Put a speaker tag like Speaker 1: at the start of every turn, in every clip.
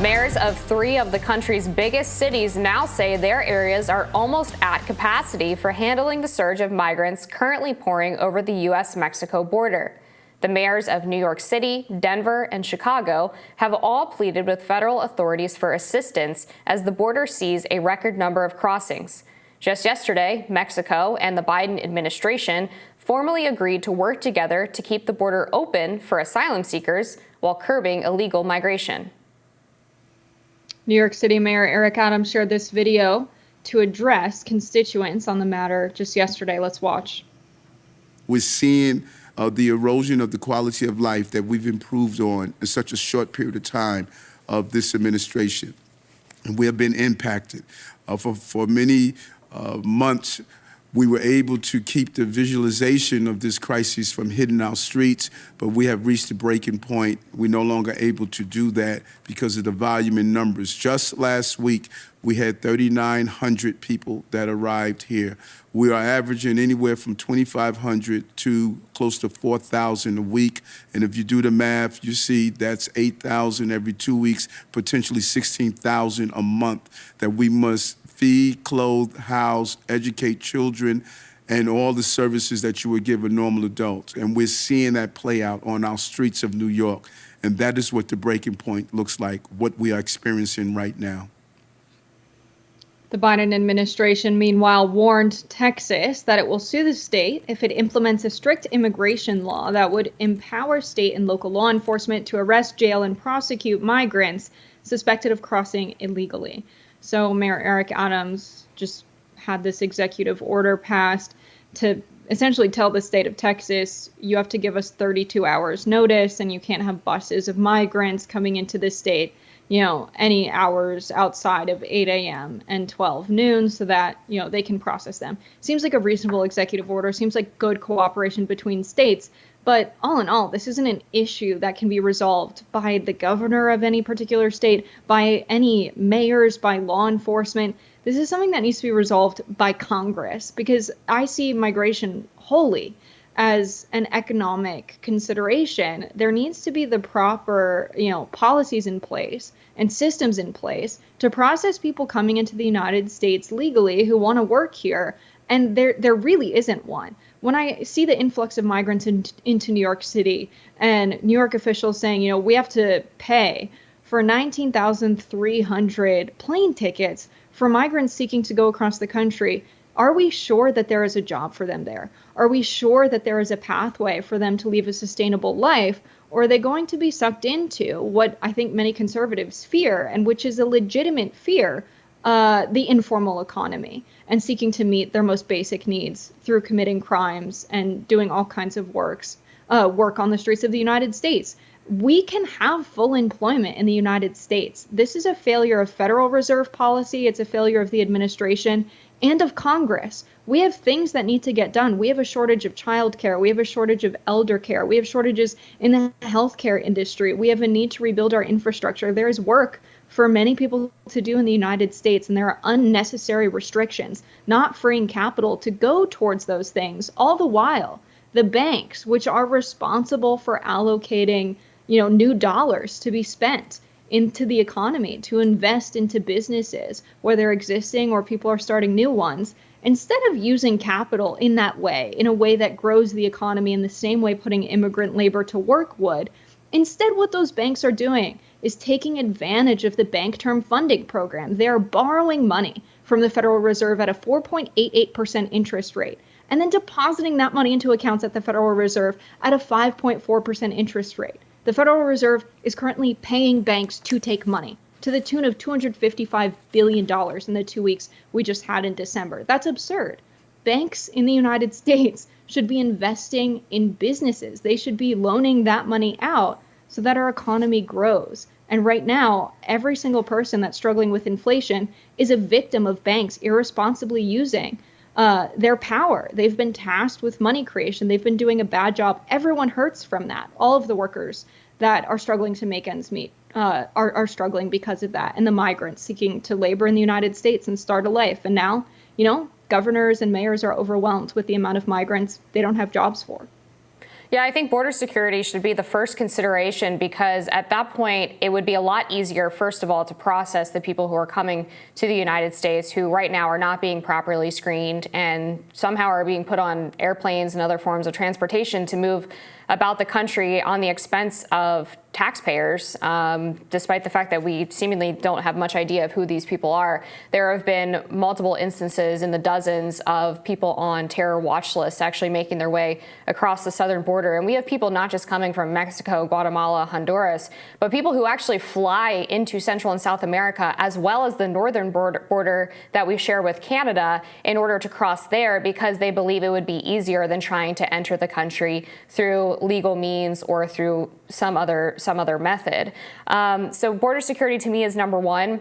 Speaker 1: Mayors of 3 of the country's biggest cities now say their areas are almost at capacity for handling the surge of migrants currently pouring over the U.S.-Mexico border. The mayors of New York City, Denver, and Chicago have all pleaded with federal authorities for assistance as the border sees a record number of crossings. Just yesterday, Mexico and the Biden administration formally agreed to work together to keep the border open for asylum seekers while curbing illegal migration.
Speaker 2: New York City Mayor Eric Adams shared this video to address constituents on the matter just yesterday. Let's watch.
Speaker 3: We're seeing the erosion of the quality of life that we've improved on in such a short period of time of this administration. And we have been impacted. For many months, we were able to keep the visualization of this crisis from hitting our streets, but we have reached a breaking point. We're no longer able to do that because of the volume in numbers. Just last week, we had 3,900 people that arrived here. We are averaging anywhere from 2,500 to close to 4,000 a week. And if you do the math, you see that's 8,000 every 2 weeks, potentially 16,000 a month that we must feed, clothe, house, educate children, and all the services that you would give a normal adult. And we're seeing that play out on our streets of New York. And that is what the breaking point looks like, what we are experiencing right now.
Speaker 2: The Biden administration, meanwhile, warned Texas that it will sue the state if it implements a strict immigration law that would empower state and local law enforcement to arrest, jail, and prosecute migrants suspected of crossing illegally. So Mayor Eric Adams just had this executive order passed to essentially tell the state of Texas, you have to give us 32 hours notice and you can't have buses of migrants coming into the state, any hours outside of 8 a.m. and 12 noon so that, they can process them. Seems like a reasonable executive order, seems like good cooperation between states. But all in all, this isn't an issue that can be resolved by the governor of any particular state, by any mayors, by law enforcement. This is something that needs to be resolved by Congress, because I see migration wholly as an economic consideration. There needs to be the proper, policies in place and systems in place to process people coming into the United States legally who want to work here. And there really isn't one. When I see the influx of migrants into New York City and New York officials saying, we have to pay for 19,300 plane tickets for migrants seeking to go across the country, are we sure that there is a job for them there? Are we sure that there is a pathway for them to leave a sustainable life? Or are they going to be sucked into what I think many conservatives fear, and which is a legitimate fear, the informal economy, and seeking to meet their most basic needs through committing crimes and doing all kinds of work on the streets of the United States? We can have full employment in the United States. This is a failure of Federal Reserve policy. It's a failure of the administration and of Congress. We have things that need to get done. We have a shortage of childcare. We have a shortage of elder care. We have shortages in the healthcare industry. We have a need to rebuild our infrastructure. There is work for many people to do in the United States, and there are unnecessary restrictions, not freeing capital to go towards those things. All the while, the banks, which are responsible for allocating, new dollars to be spent into the economy, to invest into businesses, whether existing or people are starting new ones, instead of using capital in that way, in a way that grows the economy in the same way putting immigrant labor to work would, instead what those banks are doing is taking advantage of the Bank Term Funding Program. They are borrowing money from the Federal Reserve at a 4.88% interest rate, and then depositing that money into accounts at the Federal Reserve at a 5.4% interest rate. The Federal Reserve is currently paying banks to take money to the tune of $255 billion in the 2 weeks we just had in December. That's absurd. Banks in the United States should be investing in businesses. They should be loaning that money out so that our economy grows. And right now, every single person that's struggling with inflation is a victim of banks irresponsibly using their power. They've been tasked with money creation. They've been doing a bad job. Everyone hurts from that. All of the workers that are struggling to make ends meet are struggling because of that. And the migrants seeking to labor in the United States and start a life. And now, governors and mayors are overwhelmed with the amount of migrants they don't have jobs for.
Speaker 1: Yeah, I think border security should be the first consideration, because at that point, it would be a lot easier, first of all, to process the people who are coming to the United States who right now are not being properly screened and somehow are being put on airplanes and other forms of transportation to move about the country on the expense of taxpayers, despite the fact that we seemingly don't have much idea of who these people are. There have been multiple instances in the dozens of people on terror watch lists actually making their way across the southern border. And we have people not just coming from Mexico, Guatemala, Honduras, but people who actually fly into Central and South America, as well as the northern border that we share with Canada, in order to cross there because they believe it would be easier than trying to enter the country through legal means or through some other method. So border security to me is number one.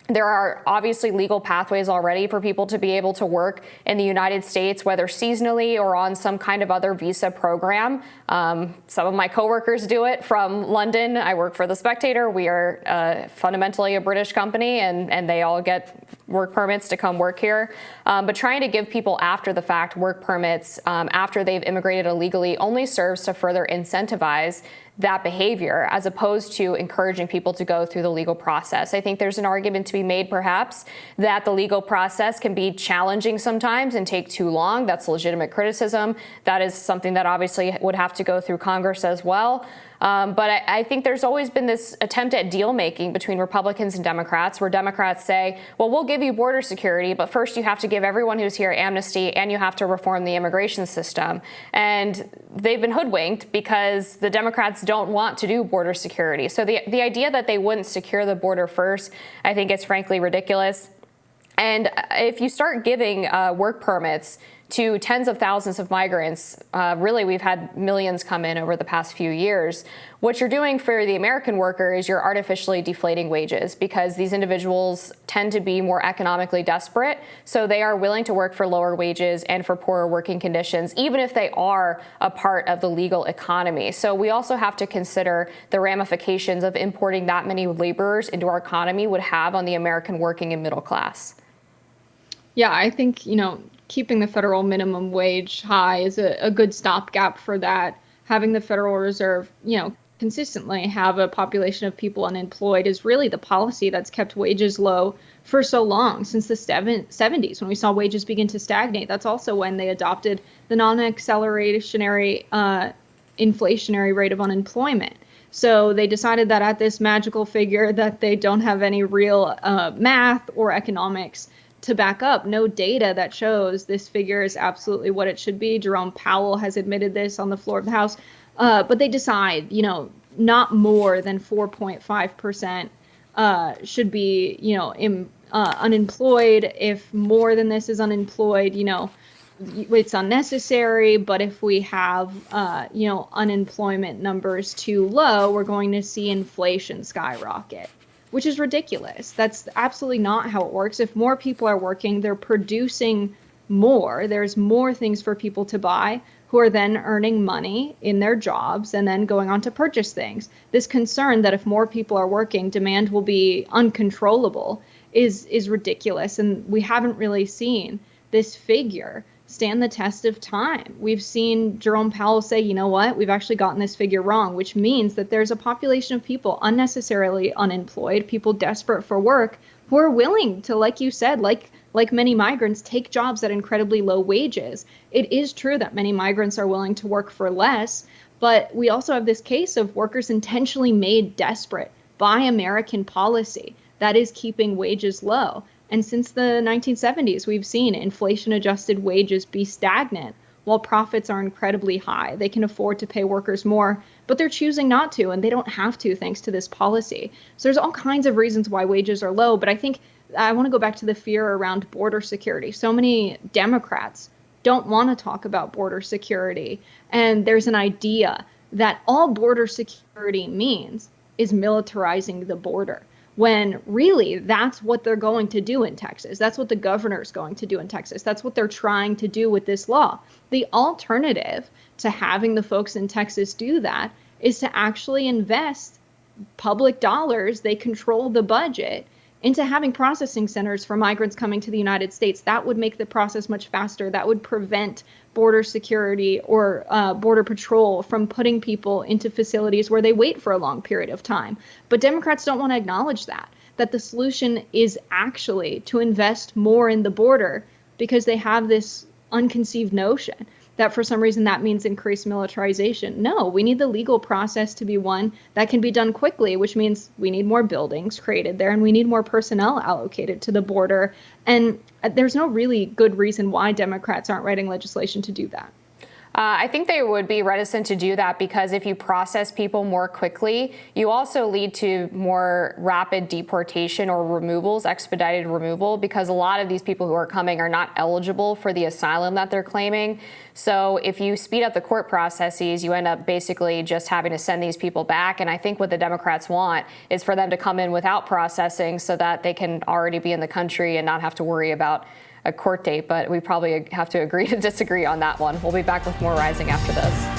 Speaker 1: There are obviously legal pathways already for people to be able to work in the United States, whether seasonally or on some kind of other visa program. Some of my coworkers do it from London. I work for The Spectator. We are fundamentally a British company, and they all get work permits to come work here. But trying to give people after the fact work permits after they've immigrated illegally only serves to further incentivize that behavior, as opposed to encouraging people to go through the legal process. I think there's an argument to be made, perhaps, that the legal process can be challenging sometimes and take too long. That's legitimate criticism. That is something that obviously would have to go through Congress as well. But I think there's always been this attempt at deal making between Republicans and Democrats, where Democrats say, well, we'll give you border security, but first you have to give everyone who's here amnesty and you have to reform the immigration system. And they've been hoodwinked because the Democrats don't want to do border security. So the idea that they wouldn't secure the border first, I think it's frankly ridiculous. And if you start giving work permits to tens of thousands of migrants, really we've had millions come in over the past few years, what you're doing for the American worker is you're artificially deflating wages, because these individuals tend to be more economically desperate, so they are willing to work for lower wages and for poorer working conditions, even if they are a part of the legal economy. So we also have to consider the ramifications of importing that many laborers into our economy would have on the American working and middle class.
Speaker 2: Yeah, I think, keeping the federal minimum wage high is a good stopgap for that. Having the Federal Reserve, consistently have a population of people unemployed is really the policy that's kept wages low for so long, since the 70s, when we saw wages begin to stagnate. That's also when they adopted the non-accelerationary inflationary rate of unemployment. So they decided that at this magical figure that they don't have any real math or economics to back up, no data that shows this figure is absolutely what it should be. Jerome Powell has admitted this on the floor of the House. But they decide, not more than 4.5% should be, unemployed. If more than this is unemployed, it's unnecessary. But if we have, unemployment numbers too low, we're going to see inflation skyrocket, which is ridiculous. That's absolutely not how it works. If more people are working, they're producing more. There's more things for people to buy, who are then earning money in their jobs and then going on to purchase things. This concern that if more people are working, demand will be uncontrollable is ridiculous. And we haven't really seen this figure stand the test of time. We've seen Jerome Powell say, you know what, we've actually gotten this figure wrong, which means that there's a population of people unnecessarily unemployed, people desperate for work, who are willing to, like you said, like many migrants, take jobs at incredibly low wages. It is true that many migrants are willing to work for less, but we also have this case of workers intentionally made desperate by American policy that is keeping wages low. And since the 1970s, we've seen inflation-adjusted wages be stagnant while profits are incredibly high. They can afford to pay workers more, but they're choosing not to, and they don't have to thanks to this policy. So there's all kinds of reasons why wages are low, but I think I want to go back to the fear around border security. So many Democrats don't want to talk about border security, and there's an idea that all border security means is militarizing the border, when really that's what they're going to do in Texas. That's what the governor's going to do in Texas. That's what they're trying to do with this law. The alternative to having the folks in Texas do that is to actually invest public dollars. They control the budget into having processing centers for migrants coming to the United States. That would make the process much faster. That would prevent border security or border patrol from putting people into facilities where they wait for a long period of time. But Democrats don't want to acknowledge that the solution is actually to invest more in the border, because they have this unconceived notion that for some reason that means increased militarization. No, we need the legal process to be one that can be done quickly, which means we need more buildings created there and we need more personnel allocated to the border. And there's no really good reason why Democrats aren't writing legislation to do that.
Speaker 1: I think they would be reticent to do that because if you process people more quickly, you also lead to more rapid deportation or removals, expedited removal, because a lot of these people who are coming are not eligible for the asylum that they're claiming. So if you speed up the court processes, you end up basically just having to send these people back. And I think what the Democrats want is for them to come in without processing so that they can already be in the country and not have to worry about a court date, but we probably have to agree to disagree on that one. We'll be back with more Rising after this.